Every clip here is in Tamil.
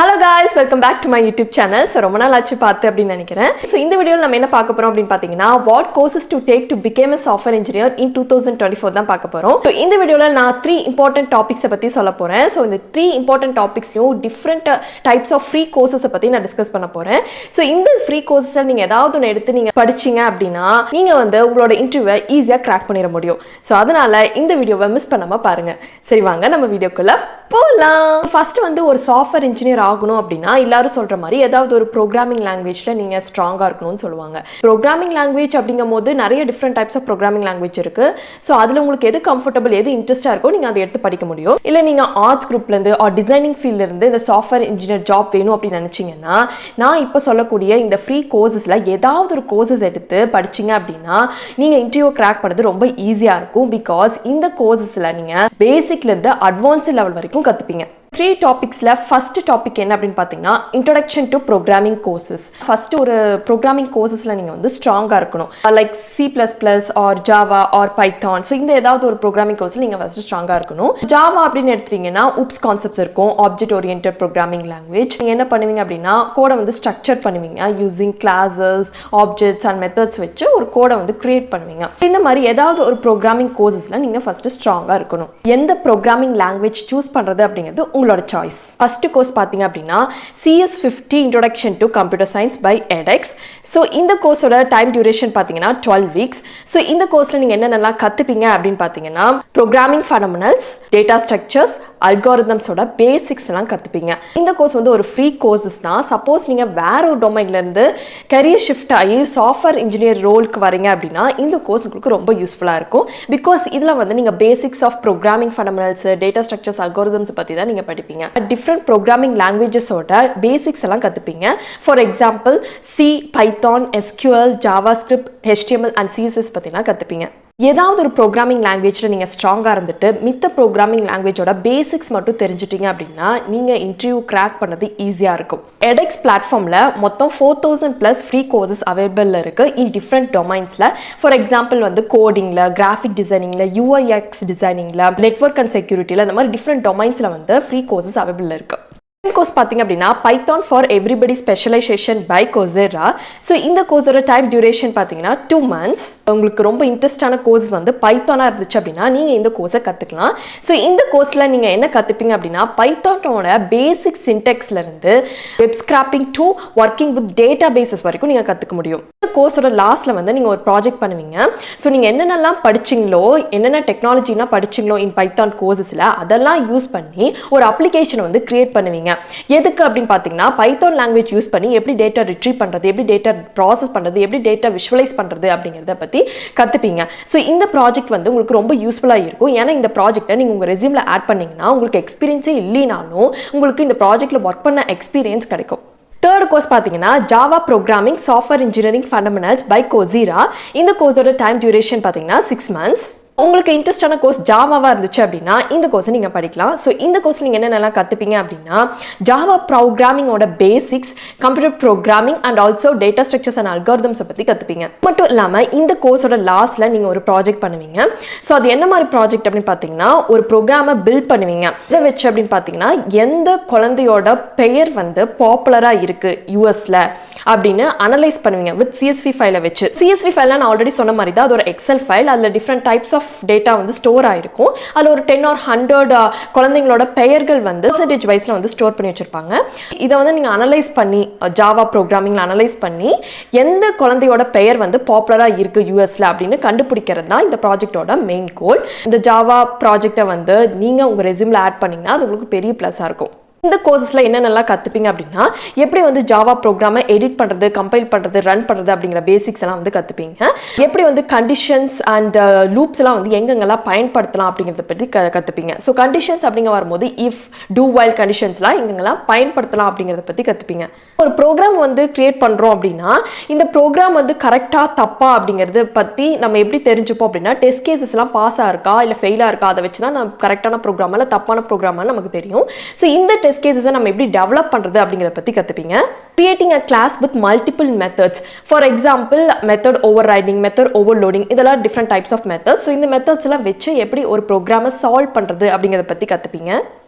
Hello guys, welcome back to my YouTube channel. So ரொம்ப நாள் ஆச்சு பார்த்து அப்படினு நினைக்கிறேன். So இந்த வீடியோல நம்ம என்ன பார்க்க போறோம் அப்படினு பாத்தீங்கன்னா what courses to take to become a software engineer in 2024 தான் பார்க்க போறோம். So இந்த வீடியோல நான் 3 important topics பத்தி சொல்ல போறேன். So இந்த 3 important topicsலயும் different types of free courses பத்தி நான் டிஸ்கஸ் பண்ண போறேன். So இந்த free courses நீங்க ஏதாவது ஒன்னு எடுத்து நீங்க படிச்சீங்க அப்படினா நீங்க வந்து உங்களோட இன்டர்வியூவை ஈஸியா கிராக் பண்ணிர முடியும். So அதனால இந்த வீடியோவை மிஸ் பண்ணாம பாருங்க. சரி வாங்க நம்ம வீடியோக்குள்ள போலாம். ஃபர்ஸ்ட் வந்து ஒரு சாஃப்ட்வேர் இன்ஜினியர் ஆகணும் அப்படினா எல்லாரும் சொல்ற மாதிரி ஏதாவது ஒரு ப்ரோகிராமிங் லாங்குவேஜ்ல நீங்க ஸ்ட்ராங்கா இருக்கணும்னு சொல்லுவாங்க. ப்ரோகிராமிங் லாங்குவேஜ் அப்படிங்கும்போது நிறைய different types of programming language இருக்கு. சோ அதுல உங்களுக்கு எது கம்ஃபர்ட்டபிள் எது இன்ட்ரெஸ்டா இருக்கோ நீங்க அதை எடுத்து படிக்க முடியும். இல்ல நீங்க ஆர்ட்ஸ் குரூப்ல இருந்து ஆர் டிசைனிங் ஃபீல்ட்ல இருந்து இந்த சாஃப்ட்வேர் இன்ஜினியர் ஜாப் வேணும் அப்படி நினைச்சீங்கன்னா நான் இப்போ சொல்லக்கூடிய இந்த ஃப்ரீ கோர்சஸ்ல ஏதாவது ஒரு கோர்சஸ் எடுத்து படிச்சீங்க அப்படின்னா நீங்க இன்டர்வியூ கிராக் பண்றது ரொம்ப ஈஸியா இருக்கும். பிகாஸ் இந்த கோர்சஸ்ல நீங்க பேசிக்ல இருந்து அட்வான்ஸ்ட் லெவல் வரைக்கும் கத்துப்பீங்க. 3 டாபிக்ஸ்ல ஃபர்ஸ்ட் டாபிக் என்ன அப்படின்னு பாத்தீங்கன்னா introduction to programming courses. First ஒரு ப்ரோக்ராமிங் கோர்சஸ்ல நீங்க வந்து ஸ்ட்ராங்கா இருக்கணும். Like C++ or Java or Python. So இந்த ஏதாவது ஒரு ப்ரோக்ராமிங் கோர்ஸ்ல நீங்க ஃபர்ஸ்ட் ஸ்ட்ராங்கா இருக்கணும். ஜாவா அப்படின்னு எடுத்தீங்கன்னா உப்ஸ் கான்செப்ட்ஸ் இருக்கும், ஆப்ஜெக்ட் ஓரியன்டட் ப்ரோக்ராமிங் லாங்குவேஜ். நீங்க என்ன பண்ணுவீங்க அப்படின்னா கோடை வந்து ஸ்ட்ரக்சர் பண்ணுவீங்க using classes objects and methods வச்சு ஒரு கோடை வந்து கிரியேட் பண்ணுவீங்க. இந்த மாதிரி ஏதாவது ஒரு ப்ரோக்ராமிங் கோர்சஸ்ல நீங்க ஃபர்ஸ்ட் ஸ்ட்ராங்கா இருக்கணும். எந்த ப்ரோக்ராமிங் லாங்குவேஜ் சூஸ் பண்றது அப்படிங்கிறது உங்களோட சாய்ஸ். ஃபர்ஸ்ட் கோர்ஸ் பாத்தீங்க அப்படின்னா CS50 Introduction to Computer Science by edX. So இந்த கோர்ஸோட டைம் டியூரேஷன் பார்த்தீங்கன்னா 12 வீக்ஸ். ஸோ இந்த கோர்ஸில் நீங்கள் என்னென்னலாம் கற்றுப்பீங்க அப்படின்னு பார்த்தீங்கன்னா ப்ரோக்ராமிங் ஃபண்டமெண்டல்ஸ், டேட்டா ஸ்ட்ரக்சர்ஸ், அல்காரிதம்ஸோட பேசிக்ஸ் எல்லாம் கற்றுப்பீங்க. இந்த கோர்ஸ் வந்து ஒரு ஃப்ரீ கோர்சஸ் தான். சப்போஸ் நீங்கள் வேற ஒரு டொமைன்லேருந்து கரியர் ஷிஃப்ட் ஆகி சாஃப்ட்வேர் இன்ஜினியர் ரோலுக்கு வரீங்க அப்படின்னா இந்த கோர்ஸ் உங்களுக்கு ரொம்ப யூஸ்ஃபுல்லாக இருக்கும். பிகாஸ் இதில் வந்து நீங்கள் basics of programming fundamentals, data structures, algorithms பற்றி தான் நீங்கள் படிப்பீங்க. டிஃப்ரெண்ட் ப்ரோக்ராமிங் லாங்குவேஜஸோட பேசிக்ஸ் எல்லாம் கற்றுப்பீங்க. For example C, Python, SQL, JavaScript, HTML and CSS பற்றிலாம் கற்றுப்பீங்க. ஏதாவது ஒரு ப்ரோக்ராமிங் லாங்குவேஜில் நீங்கள் ஸ்ட்ராங்காக இருந்துட்டு மித்த ப்ரோக்ராமிங் லாங்குவேஜோட பேசிக்ஸ் மட்டும் தெரிஞ்சிட்டிங்க அப்படின்னா நீங்கள் இன்டர்வியூ கிராக் பண்ணது ஈஸியாக இருக்கும். edX பிளாட்ஃபார்மில் மொத்தம் 4000+ ஃப்ரீ கோர்சஸ் அவைலபிள் இருக்குது இன் டிஃப்ரெண்ட் டொமைன்ஸில். ஃபார் எக்ஸாம்பிள் வந்து கோடிங்கில், கிராஃபிக் டிசைனிங்கில், UIX டிசைனிங்கில், நெட்வொர்க் அண்ட் செக்யூரிட்டியில் இந்த மாதிரி டிஃப்ரெண்ட் டொமைன்ஸில் வந்து ஃப்ரீ கோர்சஸ் அவைலபிள் இருக்குது. கோர்ஸ் பார்த்தீங்க அப்படின்னா Python for everybody specialization by Coursera. So இந்த கோர்ஸோட டைம் டியூரேஷன் பார்த்தீங்கன்னா 2 months. உங்களுக்கு ரொம்ப இன்ட்ரெஸ்டான கோர்ஸ் வந்து பைத்தானாக இருந்துச்சு அப்படின்னா நீங்கள் இந்த கோர்ஸை கற்றுக்கலாம். ஸோ இந்த கோர்ஸில் நீங்கள் என்ன கற்றுப்பீங்க அப்படின்னா பைத்தானோட பேசிக் சின்டெக்ஸ்லேருந்து web scraping to working with databases வரைக்கும் நீங்கள் கற்றுக்க முடியும். இந்த கோர்ஸோட லாஸ்ட்டில் வந்து நீங்கள் ஒரு ப்ராஜெக்ட் பண்ணுவீங்க. ஸோ நீங்கள் என்னென்னலாம் படிச்சிங்களோ, என்னென்ன டெக்னாலஜிலாம் படிச்சிங்களோ இன் பைத்தான் கோர்சஸில் அதெல்லாம் யூஸ் பண்ணி ஒரு அப்ளிகேஷனை வந்து கிரியேட் பண்ணுவீங்க. எதுக்கு அப்படின்னு பார்த்தீங்கன்னா பைத்தான் லாங்குவேஜ் யூஸ் பண்ணி எப்படி டேட்டா ரிட்ரீவ் பண்ணுறது, எப்படி டேட்டா ப்ராசஸ் பண்ணுறது, எப்படி டேட்டா விஷுவலைஸ் பண்ணுறது அப்படிங்கிறத பற்றி கற்றுப்பீங்க. ஸோ இந்த ப்ராஜெக்ட் வந்து உங்களுக்கு ரொம்ப யூஸ்ஃபுல்லாக இருக்கும். ஏன்னா இந்த ப்ராஜெக்டை நீங்கள் உங்கள் ரெஸ்யூமில் ஆட் பண்ணிங்கன்னா உங்களுக்கு எக்ஸ்பீரியன்ஸே இல்லைனாலும் உங்களுக்கு இந்த ப்ராஜெக்டில் ஒர்க் பண்ண எக்ஸ்பீரியன்ஸ் கிடைக்கும். தேர்ட் கோர்ஸ் பார்த்தீங்கன்னா Java programming software engineering fundamentals by Coursera. இந்த கோர்ஸோட டைம் டியூரேஷன் பார்த்தீங்கன்னா 6 months. உங்களுக்கு இன்ட்ரெஸ்டான கோர்ஸ் ஜாவாவாக இருந்துச்சு அப்படின்னா இந்த கோர்ஸை நீங்கள் படிக்கலாம். ஸோ இந்த கோர்ஸ் நீங்கள் என்னென்னலாம் கற்றுப்பீங்க அப்படின்னா ஜாவா ப்ரோக்ராமிங்கோட basics, computer programming and also data structures and அல்காரிதம்ஸை பற்றி கற்றுப்பீங்க. மட்டும் இல்லாமல் இந்த கோர்ஸோட லாஸ்ட்டில் நீங்கள் ஒரு ப்ராஜெக்ட் பண்ணுவீங்க. ஸோ அது என்ன மாதிரி ப்ராஜெக்ட் அப்படின்னு பார்த்தீங்கன்னா ஒரு ப்ரோக்ராமை பில்ட் பண்ணுவீங்க. இதை வச்சு அப்படின்னு பார்த்தீங்கன்னா எந்த குழந்தையோட பெயர் வந்து பாப்புலராக இருக்குது யூஎஸில் அப்படின்னு அனலைஸ் பண்ணுவீங்க வித் CSV ஃபைலை வச்சு. CSV ஃபைல் நான் ஆல்ரெடி சொன்ன மாதிரி தான் அது ஒரு எக்ஸல் ஃபைல். அதில் டிஃப்ரெண்ட் டைப்ஸ் ஆஃப் டேட்டா வந்து ஸ்டோர் ஆயிருக்கும். அதில் ஒரு 10 or 100 குழந்தைங்களோட பெயர்கள் வந்து பெர்சன்டேஜ் வைஸ்ல வந்து ஸ்டோர் பண்ணி வச்சிருப்பாங்க. இதை வந்து நீங்கள் அனலைஸ் பண்ணி ஜாவா ப்ரோக்ராமிங்ல அனலைஸ் பண்ணி எந்த குழந்தையோட பெயர் வந்து பாப்புலராக இருக்கு யூஎஸ்ல அப்படின்னு கண்டுபிடிக்கிறது தான் இந்த ப்ராஜெக்டோட மெயின் கோல். இந்த ஜாவா ப்ராஜெக்டை வந்து நீங்கள் உங்கள் ரெஸ்யூமில் ஆட் பண்ணிங்கன்னா அது உங்களுக்கு பெரிய ப்ளஸ்ஸாக இருக்கும். இந்த கோர்சஸில் என்னென்னலாம் கற்றுப்பீங்க அப்படின்னா எப்படி வந்து ஜாவா ப்ரோக்ராமை எடிட் பண்ணுறது, கம்பைல் பண்ணுறது, ரன் பண்ணுறது அப்படிங்கிற பேசிக்ஸ் எல்லாம் வந்து கற்றுப்பீங்க. எப்படி வந்து கண்டிஷன்ஸ் அண்ட் லூப்ஸ் எல்லாம் வந்து எங்கெங்கெல்லாம் பயன்படுத்தலாம் அப்படிங்கிறத பற்றி கற்றுப்பீங்க. ஸோ கண்டிஷன்ஸ் அப்படிங்க வரும்போது இஃப், டூ வைல் கண்டிஷன்ஸ்லாம் எங்கெங்கெல்லாம் பயன்படுத்தலாம் அப்படிங்கிறத பற்றி கற்றுப்பீங்க. ஒரு ப்ரோக்ராம் வந்து கிரியேட் பண்ணுறோம் அப்படின்னா இந்த ப்ரோக்ராம் வந்து கரெக்டாக தப்பா அப்படிங்கிறத பற்றி நம்ம எப்படி தெரிஞ்சுப்போம் அப்படின்னா டெஸ்ட் கேசஸ்லாம் பாஸாக இருக்கா இல்லை ஃபெயிலாக இருக்கா அதை வச்சு தான் நம்ம கரெக்டான ப்ரோக்ராம் இல்லை தப்பான ப்ரோக்ராம் நமக்கு தெரியும். ஸோ இந்த டெஸ்ட் கேசஸை நம்ம எப்படி டெவலப் பண்ணுறது அப்படிங்கிறத பற்றி கற்றுப்பீங்க. creating a class with multiple methods. For example, method overriding, method overloading, இதெல்லாம் different types of methods. So இந்த methods எல்லாம் வச்சு எப்படி ஒரு ப்ரோக்ராமை சால்வ் பண்ணுறது அப்படிங்கிறத பற்றி கற்றுப்பீங்க.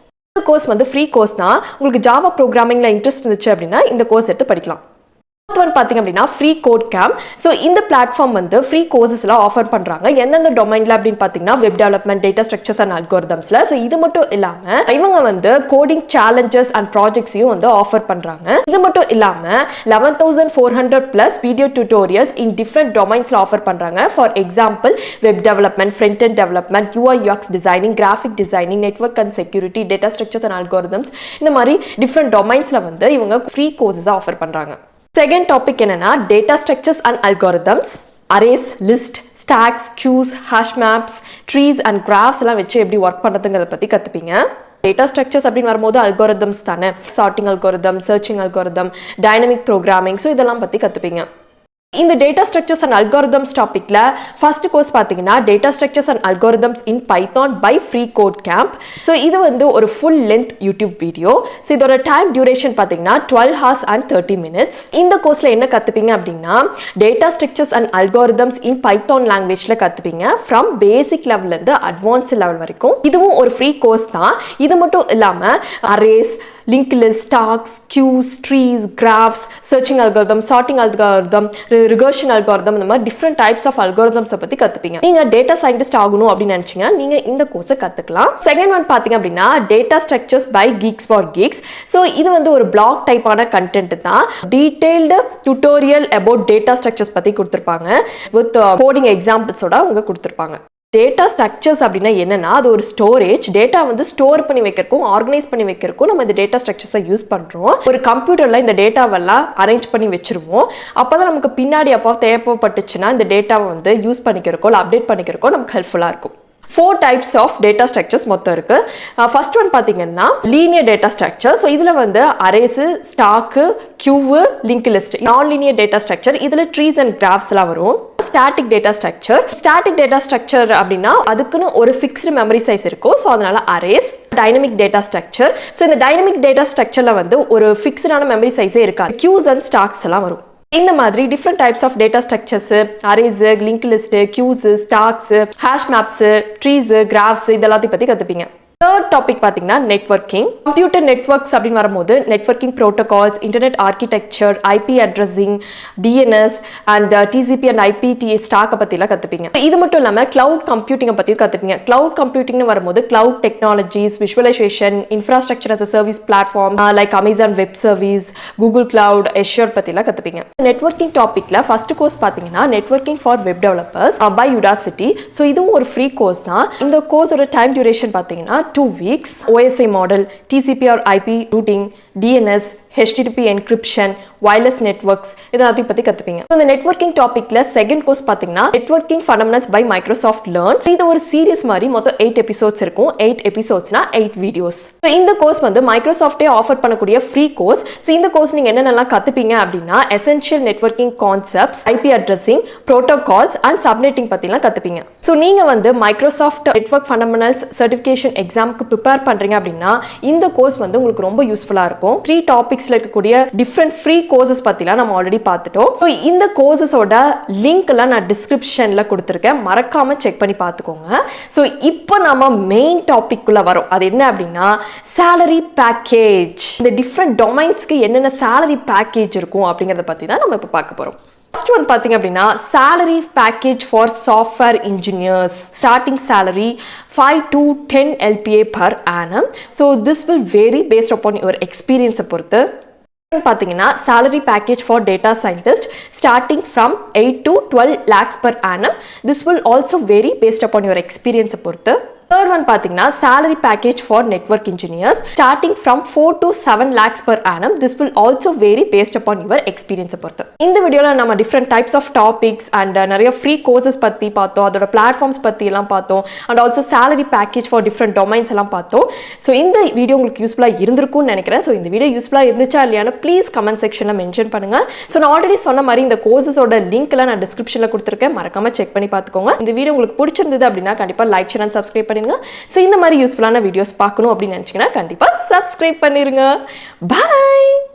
இந்த கோர்ஸ் வந்து ஃப்ரீ கோர்ஸ் தான். உங்களுக்கு ஜாவா ப்ரோக்ராமிங்ல இன்ட்ரெஸ்ட் இருந்துச்சு அப்படின்னா இந்த கோர்ஸ் எடுத்து படிக்கலாம். பாத்தீங்க அப்படின்னா FreeCodeCamp. ஸோ இந்த பிளாட்ஃபார்ம் வந்து ஃப்ரீ கோர்சஸ்லாம் ஆஃபர் பண்றாங்க. எந்தெந்த டொமைன்ல அப்படின்னு பார்த்தீங்கன்னா web development, data structures and அல்கோரிதம்ஸ்ல. ஸோ இது மட்டும் இல்லாம இவங்க வந்து கோடிங் சேலஞ்சஸ் அண்ட் ப்ராஜெக்ட்ஸையும் வந்து ஆஃபர் பண்றாங்க. இது மட்டும் இல்லாம 11,400+ வீடியோ டியூட்டோரியல்ஸ் இன் டிஃப்ரெண்ட் டொமைன்ஸ்ல ஆஃபர் பண்றாங்க. For example web development, front end development, UI UX designing, graphic designing, network and security, data structures and algorithms, இந்த மாதிரி டிஃப்ரெண்ட் டொமைன்ஸ்ல வந்து இவங்க ஃப்ரீ கோர்சஸ் ஆஃபர் பண்றாங்க. செகண்ட் டாபிக் என்னன்னா data structures and algorithms. Arrays, list, stacks, queues, hash maps, trees and graphs எல்லாம் வச்சு எப்படி ஒர்க் பண்ணுறதுங்கிறத பற்றி கற்றுப்பீங்க. டேட்டா ஸ்ட்ரக்சர்ஸ் அப்படின்னு வரும்போது அல்காரிதம்ஸ் தானே, sorting algorithm, searching algorithm, dynamic programming, so இதெல்லாம் பற்றி கற்றுப்பீங்க. இந்த டேட்டா ஸ்ட்ரக்சர்ஸ் அண்ட் அல்காரிதம்ஸ் டாபிக்ல ஃபர்ஸ்ட் கோர்ஸ் பார்த்தீங்கன்னா data structures and algorithms in Python by FreeCodeCamp. So இது வந்து ஒரு full length YouTube video. So இதோட டைம் டியூரேஷன் பார்த்தீங்கன்னா 12 hours and 30 minutes. இந்த கோர்ஸ்ல என்ன கற்றுப்பீங்க அப்படின்னா data structures and algorithms in Python லாங்குவேஜ்ல கற்றுப்பீங்க ஃப்ரம் பேசிக் லெவல்லேருந்து அட்வான்ஸ் லெவல் வரைக்கும். இதுவும் ஒரு ஃப்ரீ கோர்ஸ் தான். இது மட்டும் இல்லாமல் arrays, linked list, stacks, queues, trees, graphs, searching algorithm, sorting algorithm, regression algorithm, இந்த மாதிரி different types of algorithms பத்தி கத்துப்பீங்க. நீங்க டேட்டா சயின்டிஸ்ட் ஆகணும் அப்படின்னு நினைச்சீங்கன்னா நீங்க இந்த கோர்ஸை கத்துக்கலாம். செகண்ட் ஒன் பாத்தீங்க அப்படின்னா data structures by Geeks4Geeks. So இது வந்து ஒரு பிளாக் டைப்பான கண்டென்ட் தான். Detailed tutorial about data structures பத்தி கொடுத்துருப்பாங்க வித் கோடிங் எக்ஸாம்பிள்ஸோட அவங்க கொடுத்துருப்பாங்க. டேட்டா ஸ்ட்ரக்சர்ஸ் அப்படின்னா என்னன்னா அது ஒரு ஸ்டோரேஜ். டேட்டா வந்து ஸ்டோர் பண்ணி வைக்கிறக்கும், ஆர்கனைஸ் பண்ணி வைக்கிறக்கும் நம்ம இந்த டேட்டா ஸ்ட்ரக்சர்ஸை யூஸ் பண்ணுறோம். ஒரு கம்ப்யூட்டரில் இந்த டேட்டாவெல்லாம் அரேஞ்ச் பண்ணி வச்சிருவோம். அப்போ தான் நமக்கு பின்னாடி அப்போ தேவைப்பட்டுச்சுன்னா இந்த டேட்டாவை வந்து யூஸ் பண்ணிக்கிறக்கோ இல்லை அப்டேட் பண்ணிக்கிறக்கோ நமக்கு ஹெல்ப்ஃபுல்லாக இருக்கும். 4 types of data structures மொத்தம் இருக்கு. ஃபர்ஸ்ட் ஒன் பார்த்தீங்கன்னா லீனியர் டேட்டா ஸ்ட்ரக்சர். ஸோ இதில் வந்து அரேஸ், ஸ்டாக்கு, கியூவு, லிங்க் லிஸ்ட், நான் லீனியர் டேட்டா ஸ்ட்ரக்சர். இதில் ட்ரீஸ் அண்ட் கிராஃப்ஸ்லாம் வரும். Static data structure. Static data structure அப்படின்னா அதுக்குன்னு ஒரு ஃபிக்ஸ்டு மெமரி சைஸ் இருக்கும். ஸோ அதனால arrays. Dynamic data structure. So இந்த டைனமிக் டேட்டா ஸ்ட்ரக்சரில் வந்து ஒரு ஃபிக்ஸ்டான மெமரி சைஸே இருக்காது. கியூஸ் அண்ட் ஸ்டாக்ஸ் எல்லாம் வரும். இந்த மாதிரி different types of data structures, arrays, link list, queues, stacks, hash maps, trees, graphs இதெல்லாத்தையும் பற்றி கற்றுப்பீங்க. தேர்ட் டாபிக் பார்த்தீங்கன்னா நெட்வொர்க்கிங். கம்ப்யூட்டர் நெட்வொர்க்ஸ் அப்படின்னு வரும்போது networking protocols, internet architecture, IP addressing, DNS and TCP and IPDA ஸ்டாக்கை பற்றிலாம் கற்றுப்பீங்க. இது மட்டும் இல்லாமல் கிளவுட் கம்ப்யூட்டிங்கை பற்றியும் கற்றுப்பீங்க. கிளவுட் கம்ப்யூட்டிங்னு வரும்போது cloud technologies, visualisation, infrastructure as a service platform like Amazon web service, Google cloud, Azure பற்றிலாம் கற்றுப்பீங்க. நெட்வொர்க்கிங் டாப்பிக்கில் ஃபர்ஸ்ட் கோர்ஸ் பார்த்தீங்கன்னா networking for web developers by Udacity. So இதுவும் ஒரு ஃப்ரீ கோர்ஸ் தான். இந்த கோர்ஸோட டைம் டியூரேஷன் பார்த்தீங்கன்னா 2 weeks. OSI model, TCP or IP routing, DNS, HTTP encryption, wireless networks இதெல்லாத்தையும் பற்றி கற்றுப்பீங்க. இந்த நெட்வொர்க்கிங் டாப்பிக்கில் செகண்ட் கோர்ஸ் பார்த்தீங்கன்னா networking fundamentals by Microsoft learn. இது ஒரு சீரிஸ் மாதிரி மொத்தம் 8 எபிசோட்ஸ் இருக்கும். 8 எபிசோட்ஸ்னா 8 வீடியோஸ். ஸோ இந்த கோர்ஸ் வந்து மைக்ரோசாஃப்டே ஆஃபர் பண்ணக்கூடிய ஃப்ரீ கோர்ஸ். ஸோ இந்த கோர்ஸ் நீங்கள் என்னென்னலாம் கற்றுப்பீங்க அப்படின்னா essential networking concepts, IP addressing, protocols and subnetting பற்றிலாம் கற்றுப்பீங்க. ஸோ நீங்கள் வந்து மைக்ரோசாஃப்ட் நெட்வொர்க் ஃபண்டமெண்டல்ஸ் சர்டிஃபிகேஷன் எக்ஸாமுக்கு ப்ரிப்பேர் பண்ணுறீங்க அப்படின்னா இந்த கோர்ஸ் வந்து உங்களுக்கு ரொம்ப யூஸ்ஃபுல்லாக இருக்கும். 3 டாபிக்ஸ்ல இருக்கக்கூடிய டிஃப்ரெண்ட் ஃப்ரீ கோர்சஸ் பத்திலாம் நம்ம ஆல்ரெடி பார்த்துட்டோம். ஸோ இந்த கோர்சஸோட லிங்க் எல்லாம் நான் டிஸ்கிரிப்ஷன்ல கொடுத்துருக்கேன். மறக்காம செக் பண்ணி பார்த்துக்கோங்க. ஸோ இப்போ நம்ம மெயின் டாபிக் குள்ள வரோம். அது என்ன அப்படின்னா சேலரி பேக்கேஜ். இந்த டிஃப்ரெண்ட் டொமைன்ஸ்க்கு என்னென்ன சேலரி பேக்கேஜ் இருக்கும் அப்படிங்கிறத பத்தி தான் நம்ம இப்போ பார்க்க போறோம். First one பார்த்தீங்க அப்படின்னா salary package for software engineers. Starting salary 5 to 10 LPA per annum. So this will vary based upon your experience பொறுத்து. பார்த்தீங்கன்னா salary package for data scientist starting from 8 to 12 lakhs per annum. This will also vary based upon your experience பொறுத்து. Third one பார்த்தீங்கன்னா salary package for network engineers starting from 4 to 7 lakhs per annum. This will also vary based upon your experience பொறுத்து. இந்த வீடியோல நம்ம different types of topics and நிறைய free courses பத்தி பார்த்தோம். அதோட platforms பத்தி எல்லாம் பார்த்தோம். And also salary package for different domains எல்லாம் பார்த்தோம். So இந்த வீடியோ உங்களுக்கு யூஸ்ஃபுல்லா இருந்திருக்கும்னு நினைக்கிறேன். So இந்த வீடியோ யூஸ்ஃபுல்லா இருந்துச்சா இல்லையான்னு ப்ளீஸ் கமெண்ட் செக்ஷன்ல மென்ஷன் பண்ணுங்க. So நான் ஆல்ரெடி சொன்ன மாதிரி இந்த கோர்சஸோட லிங்க் எல்லாம் நான் டிஸ்கிரிப்ஷன்ல கொடுத்துருக்கேன். மறக்காம செக் பண்ணி பார்த்துக்கோங்க. இந்த வீடியோ உங்களுக்கு பிடிச்சிருந்தது அப்படின்னா கண்டிப்பா லைக், ஷேர் and subscribe பண்ணுங்க. So இந்த மாதிரி யூஸ்ஃபுல்லான வீடியோஸ் பார்க்கணும் அப்படின்னு நினைச்சீங்கன்னா கண்டிப்பா subscribe பண்ணிருங்க. Bye.